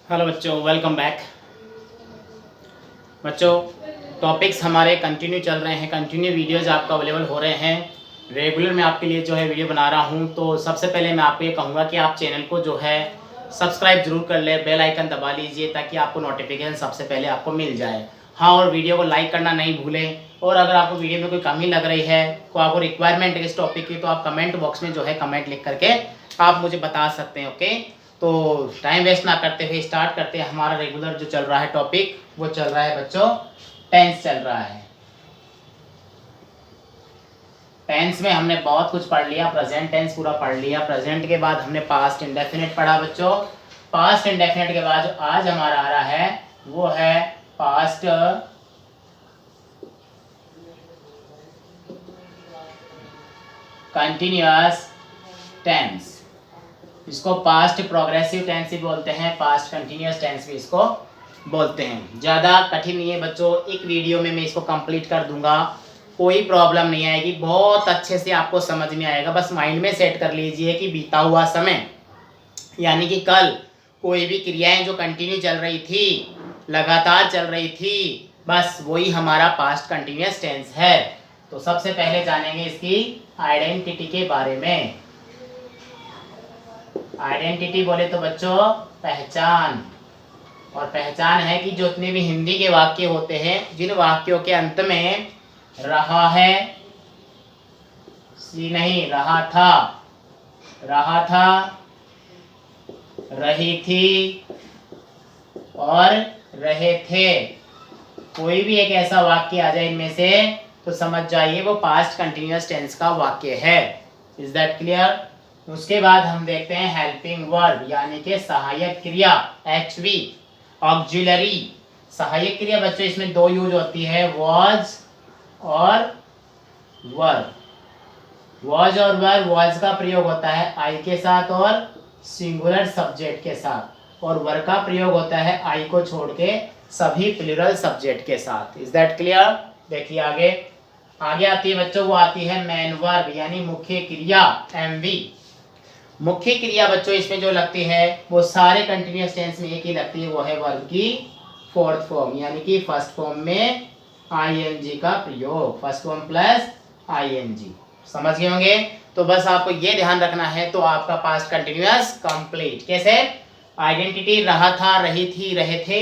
Hello बच्चों, welcome back. बच्चों, topics हमारे कंटिन्यू चल रहे हैं, कंटिन्यू वीडियोज़ आपको अवेलेबल हो रहे हैं। रेगुलर मैं आपके लिए जो है वीडियो बना रहा हूं। तो सबसे पहले मैं आपको ये कहूँगा कि आप चैनल को जो है सब्सक्राइब जरूर कर ले, बेल आइकन दबा लीजिए ताकि आपको नोटिफिकेशन सबसे पहले आपको मिल जाए। हाँ, और वीडियो को लाइक करना नहीं भूलें। और अगर आपको वीडियो में कोई कमी लग रही है, को आपको रिक्वायरमेंट है इस टॉपिक की, तो आप कमेंट बॉक्स में जो है कमेंट लिख करके आप मुझे बता सकते हैं। ओके, तो टाइम वेस्ट ना करते हुए स्टार्ट करते हैं। हमारा रेगुलर जो चल रहा है टॉपिक, वो चल रहा है बच्चों टेंस चल रहा है। टेंस में हमने बहुत कुछ पढ़ लिया। प्रेजेंट टेंस पूरा पढ़ लिया। प्रेजेंट के बाद हमने पास्ट इंडेफिनिट पढ़ा बच्चों। पास्ट इंडेफिनिट के बाद जो आज हमारा आ रहा है वो है पास्ट कंटिन्यूअस टेंस। इसको पास्ट प्रोग्रेसिव टेंस भी बोलते हैं, पास्ट कंटिन्यूअस टेंस भी इसको बोलते हैं। ज़्यादा कठिन नहीं है बच्चों, एक वीडियो में मैं इसको कंप्लीट कर दूंगा, कोई प्रॉब्लम नहीं आएगी, बहुत अच्छे से आपको समझ में आएगा। बस माइंड में सेट कर लीजिए कि बीता हुआ समय यानी कि कल कोई भी क्रियाएं जो कंटिन्यू चल रही थी, लगातार चल रही थी, बस वही हमारा पास्ट कंटिन्यूअस टेंस है। तो सबसे पहले जानेंगे इसकी आइडेंटिटी के बारे में। आइडेंटिटी बोले तो बच्चों पहचान। और पहचान है कि जितने भी हिंदी के वाक्य होते हैं, जिन वाक्यों के अंत में रहा है, सी नहीं, रहा था, रही थी और रहे थे, कोई भी एक ऐसा वाक्य आ जाए इनमें से, तो समझ जाइए वो पास्ट कंटिन्यूअस टेंस का वाक्य है। Is that clear? उसके बाद हम देखते हैं हेल्पिंग वर्ब यानी कि सहायक क्रिया, एचवी, ऑक्सिलरी। सहायक क्रिया बच्चों इसमें दो यूज होती है, वॉज और वर। वॉज और वर, वॉज का प्रयोग होता है आई के साथ और सिंगुलर सब्जेक्ट के साथ, और वर का प्रयोग होता है आई को छोड़ के सभी प्लूरल सब्जेक्ट के साथ। Is that clear? देखिए आगे आगे आती है बच्चों, वो आती है मेन वर्ब यानी मुख्य क्रिया, एमवी। मुख्य क्रिया बच्चों इसमें जो लगती है वो सारे कंटिन्यूअस टेंस में एक ही लगती है, वो है वर्ब की फोर्थ फॉर्म यानी कि फर्स्ट फॉर्म में आईएनजी का प्रयोग, फर्स्ट फॉर्म प्लस आईएनजी। समझ गए होंगे? तो बस आपको ये ध्यान रखना है, तो आपका पास्ट कंटिन्यूअस कंप्लीट। कैसे? आइडेंटिटी रहा था, रही थी, रहे थे।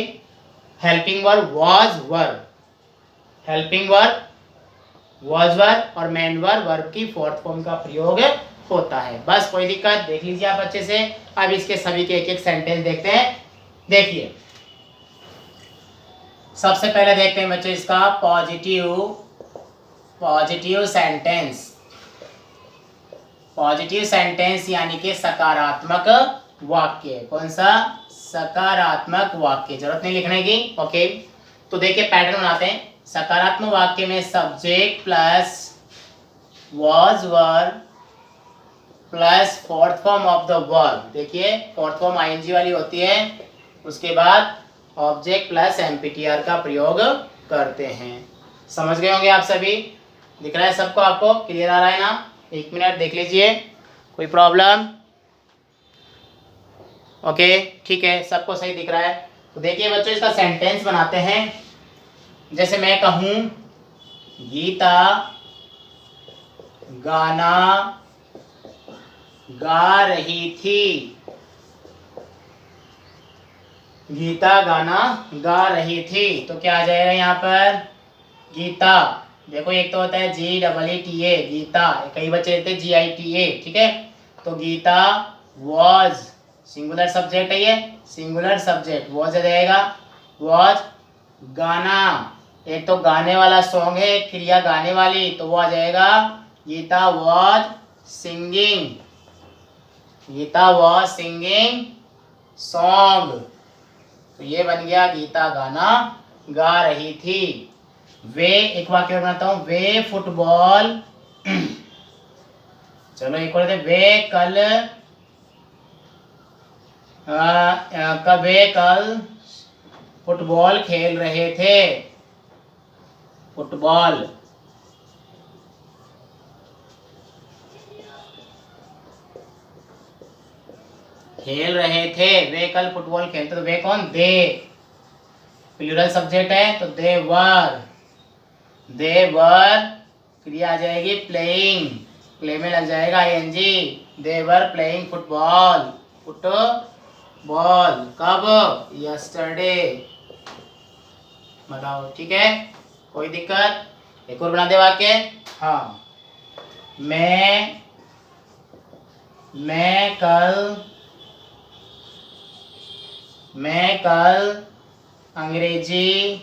Helping verb was were, helping verb was वर, और मेन वर्ब वर्ब की फोर्थ फॉर्म का प्रयोग होता है। बस कोई दिक्कत? देख लीजिए आप अच्छे से। अब इसके सभी के एक एक सेंटेंस देखते हैं। देखिए सबसे पहले देखते हैं बच्चों इसका पॉजिटिव सेंटेंस। पॉजिटिव सेंटेंस यानी कि सकारात्मक वाक्य। कौन सा? सकारात्मक वाक्य। जरूरत नहीं लिखने की। ओके, तो देखिए पैटर्न बनाते हैं। सकारात्मक वाक्य में subject plus was were plus fourth form of the verb. देखिए फोर्थ फॉर्म आईएनजी वाली होती है, उसके बाद ऑब्जेक्ट प्लस एमपीटीआर का प्रयोग करते हैं। समझ गए होंगे आप सभी? दिख रहा है सबको? आपको क्लियर आ रहा है ना? एक मिनट देख लीजिए, कोई प्रॉब्लम? ओके ठीक है, सबको सही दिख रहा है। तो देखिए बच्चों इसका सेंटेंस बनाते हैं। जैसे मैं कहूं गीता गाना गा रही थी, गीता गाना गा रही थी, तो क्या आ जाएगा यहाँ पर? गीता। देखो एक तो होता है GEETA, गीता, कई बच्चे रहते GITA, ठीक है? तो गीता वॉज, सिंगुलर सब्जेक्ट है ये, सिंगुलर सब्जेक्ट वॉज आ जाएगा। वॉज गाना, एक तो गाने वाला सॉन्ग है, एक क्रिया गाने वाली, तो वो आ जाएगा Gita was singing, Gita was singing song. तो ये बन गया गीता गाना गा रही थी। वे, एक वाक्य बनाता हूं, वे फुटबॉल चलो एक और, वे कल वे कल फुटबॉल खेल रहे थे, फुटबॉल। खेल रहे थे, वे कल फुटबॉल खेलते, तो वे कौन, दे। प्लूरल सब्जेक्ट है तो दे वर क्रिया आ जाएगी प्लेइंग, प्ले में लग जाएगा ING. They were playing football, football कब, यस्टरडे। बताओ ठीक है, कोई दिक्कत। एक और बना दे वाक्य। हाँ, मैं कल अंग्रेजी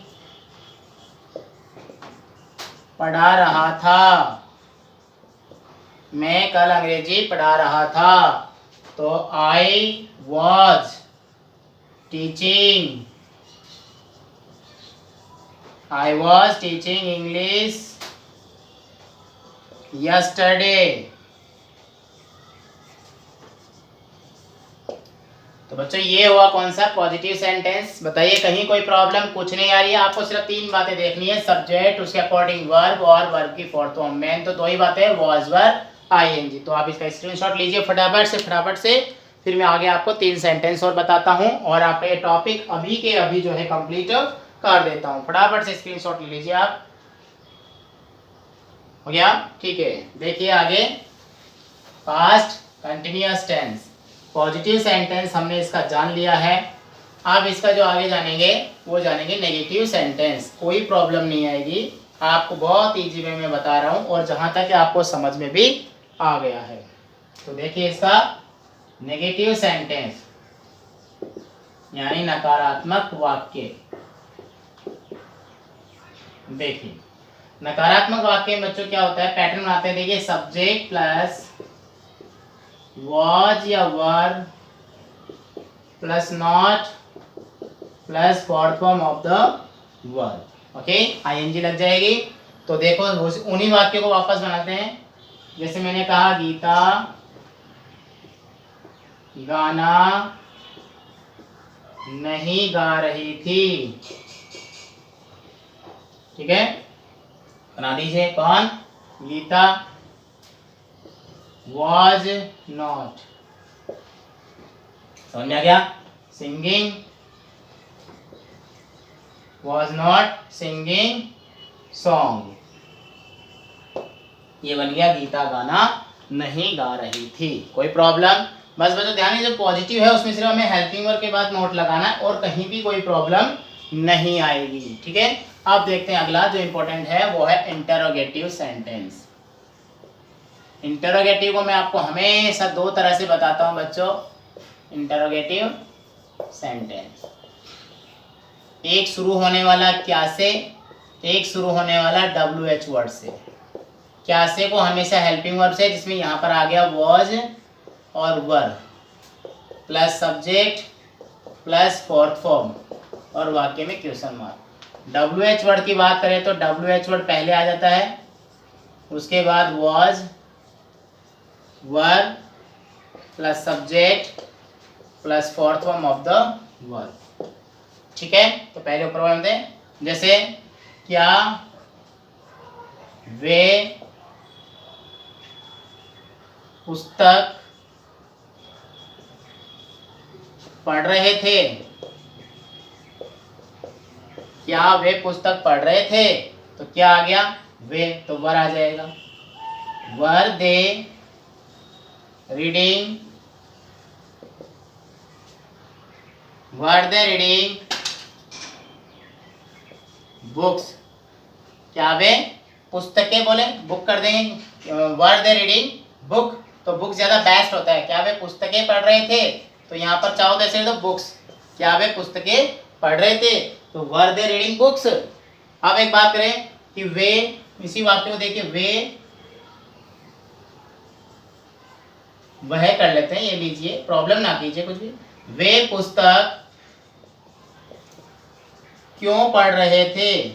पढ़ा रहा था, मैं कल अंग्रेजी पढ़ा रहा था, तो I was teaching English yesterday. तो बच्चों ये हुआ कौन सा, पॉजिटिव सेंटेंस। बताइए कहीं कोई प्रॉब्लम, कुछ नहीं आ रही है आपको, सिर्फ 3 बातें देखनी है, सब्जेक्ट, उसके अकॉर्डिंग वर्ब और वर्ब की फोर्थ फॉर्म। मेन तो 2 ही बातें, वॉज, वर, आईएनजी। तो आप इसका स्क्रीनशॉट लीजिए फटाफट से, फिर मैं आगे आपको 3 सेंटेंस और बताता हूँ और आप ये टॉपिक अभी के अभी जो है कंप्लीट कर देता हूँ। फटाफट से स्क्रीनशॉट ले लीजिए आप। हो गया, ठीक है। देखिए आगे, past continuous tense, positive sentence हमने इसका जान लिया है। अब इसका जो आगे जानेंगे वो जानेंगे नेगेटिव सेंटेंस। कोई प्रॉब्लम नहीं आएगी, आपको बहुत इजी वे में बता रहा हूँ और जहाँ तक आपको समझ में भी आ गया है। तो देखिए इसका नेगेटिव सेंटेंस यानी नकारात्मक वाक्य। देखिए नकारात्मक वाक्य में बच्चों क्या होता है, पैटर्न बनाते हैं। देखिए सब्जेक्ट प्लस वॉज या were plus not plus fourth form of the verb, okay, ING लग जाएगी। तो देखो उन्हीं वाक्यों को वापस बनाते हैं। जैसे मैंने कहा गीता गाना नहीं गा रही थी, ठीक है, बना दीजिए। कौन, गीता। was not, समझ में आ गया, singing, was not singing song, ये बन गया गीता गाना नहीं गा रही थी। कोई प्रॉब्लम, बस बच्चों ध्यान दीजिए, जो पॉजिटिव है उसमें सिर्फ हमें हेल्पिंग वर्ब के बाद नोट लगाना है और कहीं भी कोई प्रॉब्लम नहीं आएगी, ठीक है। अब देखते हैं अगला जो इंपॉर्टेंट है वो है इंटरोगेटिव सेंटेंस। इंटरोगेटिव को मैं आपको हमेशा 2 तरह से बताता हूं बच्चों। इंटरोगेटिव सेंटेंस, एक शुरू होने वाला क्या से, एक शुरू होने वाला WH वर्ड से। क्या से को हमेशा हेल्पिंग वर्ब से, जिसमें यहाँ पर आ गया वॉज और वर plus subject plus fourth form और वाक्य में क्वेश्चन मार्क। WH वर्ड की बात करें तो WH वर्ड पहले आ जाता है, उसके बाद was, were plus subject plus fourth form of the verb, ठीक है। तो पहले ऊपर वाले होते हैं, जैसे क्या वे पुस्तक पढ़ रहे थे, क्या वे पुस्तक पढ़ रहे थे, तो क्या आ गया, वे, तो वर आ जाएगा। वर दे रीडिंग, वर दे रीडिंग बुक्स, क्या वे पुस्तकें, बोले बुक कर देंगे, वर दे रीडिंग बुक, तो बुक ज्यादा बेस्ट होता है। क्या वे पुस्तकें पढ़ रहे थे, तो यहाँ पर चाहो तो ऐसे तो बुक्स, क्या वे पुस्तकें पढ़ रहे थे, तो वर दे रीडिंग बुक्स। अब एक बात करें कि वे, इसी वाक्य को देखिए, वे वह कर लेते हैं, ये लीजिए, प्रॉब्लम ना कीजिए कुछ भी। वे पुस्तक क्यों पढ़ रहे थे,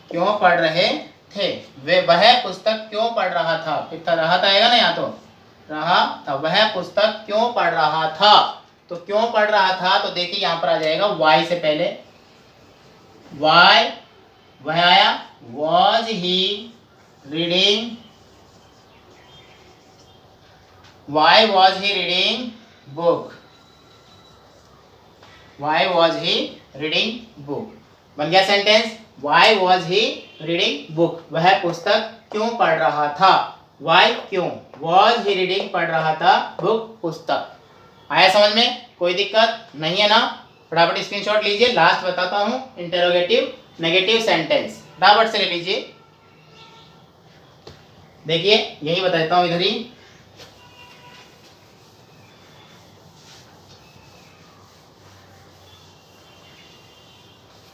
क्यों पढ़ रहे थे, वे वह पुस्तक क्यों पढ़ रहा था, कितना रहा था आएगा ना, यहाँ तो रहा था, वह पुस्तक क्यों पढ़ रहा था, तो क्यों पढ़ रहा था, तो देखिए यहाँ पर आ जाएगा वाई से पहले, वाई वह आया, was he reading why was he reading book, why was he reading book. बन गया sentence, why was he reading book, वह पुस्तक क्यों पढ़ रहा था। वाई क्यों, वॉज ही रीडिंग पढ़ रहा था, बुक पुस्तक। आया समझ में, कोई दिक्कत नहीं है ना। फटाफट स्क्रीनशॉट लीजिए, लास्ट बताता हूं इंटरोगेटिव नेगेटिव सेंटेंस, फटाफट से ले लीजिए। देखिए यही बता देता हूं इधर ही।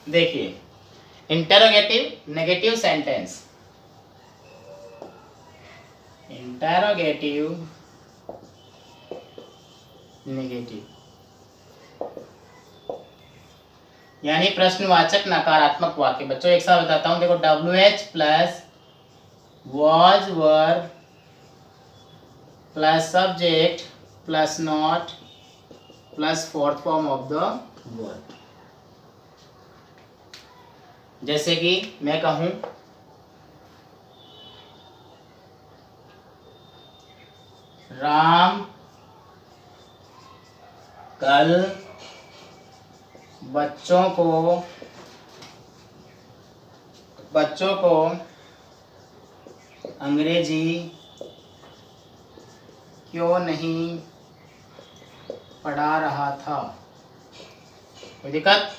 देखिए interrogative negative sentence, interrogative negative यानी प्रश्नवाचक नकारात्मक वाक्य। बच्चों एक साथ बताता हूं, देखो WH plus was were plus subject plus not plus fourth form of the verb. जैसे कि मैं कहूं राम कल बच्चों को अंग्रेजी क्यों नहीं पढ़ा रहा था। कोई दिक्कत,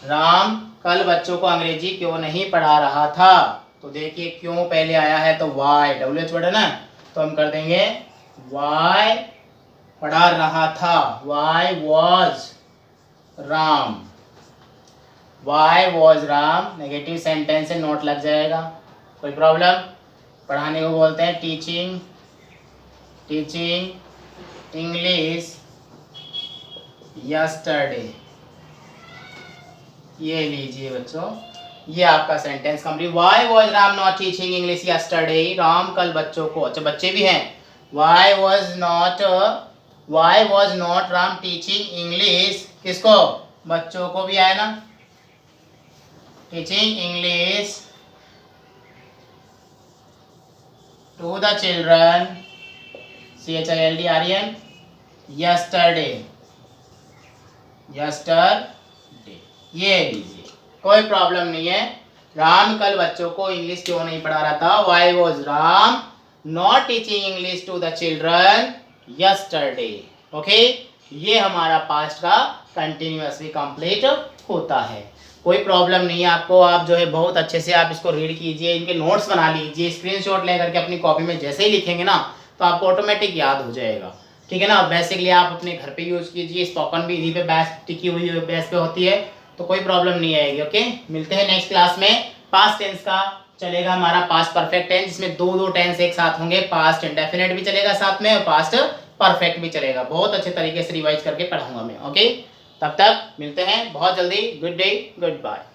राम कल बच्चों को अंग्रेजी क्यों नहीं पढ़ा रहा था। तो देखिए क्यों पहले आया है तो वाई, WH वर्ड है ना, तो हम कर देंगे वाई पढ़ा रहा था, why was Ram, Y was Ram negative sentence से नोट लग जाएगा, कोई प्रॉब्लम। पढ़ाने को बोलते हैं टीचिंग इंग्लिश यस्टरडे। ये लीजिए बच्चों, ये आपका sentence complete. Why was Ram not teaching English yesterday, Ram कल बच्चों को, अच्छा बच्चे भी हैं, why was not Ram teaching English, किसको, बच्चों को भी आया ना, teaching English to the children CHILDREN yesterday, ये लीजिए, कोई प्रॉब्लम नहीं है। राम कल बच्चों को इंग्लिश क्यों नहीं पढ़ा रहा था, why was Ram not teaching English to the children yesterday. Okay, ये हमारा पास्ट का कंटिन्यूअसली कंप्लीट होता है, कोई प्रॉब्लम नहीं है आपको। आप जो है बहुत अच्छे से आप इसको रीड कीजिए, इनके नोट्स बना लीजिए, स्क्रीनशॉट लेकर के अपनी कॉपी में जैसे ही लिखेंगे ना तो आपको ऑटोमेटिक याद हो जाएगा, ठीक है ना। बेसिकली आप अपने घर पे यूज कीजिए, स्पोकन भी इन्हीं पे बेस टिकी हुई बेस पे होती है, तो कोई प्रॉब्लम नहीं आएगी। ओके, मिलते हैं नेक्स्ट क्लास में। पास्ट टेंस का चलेगा हमारा पास्ट परफेक्ट टेंस, जिसमें दो टेंस एक साथ होंगे, पास्ट इंडेफिनिट भी चलेगा साथ में और पास्ट परफेक्ट भी चलेगा। बहुत अच्छे तरीके से रिवाइज करके पढ़ाऊंगा मैं। ओके, तब तक मिलते हैं बहुत जल्दी। Good day, good bye.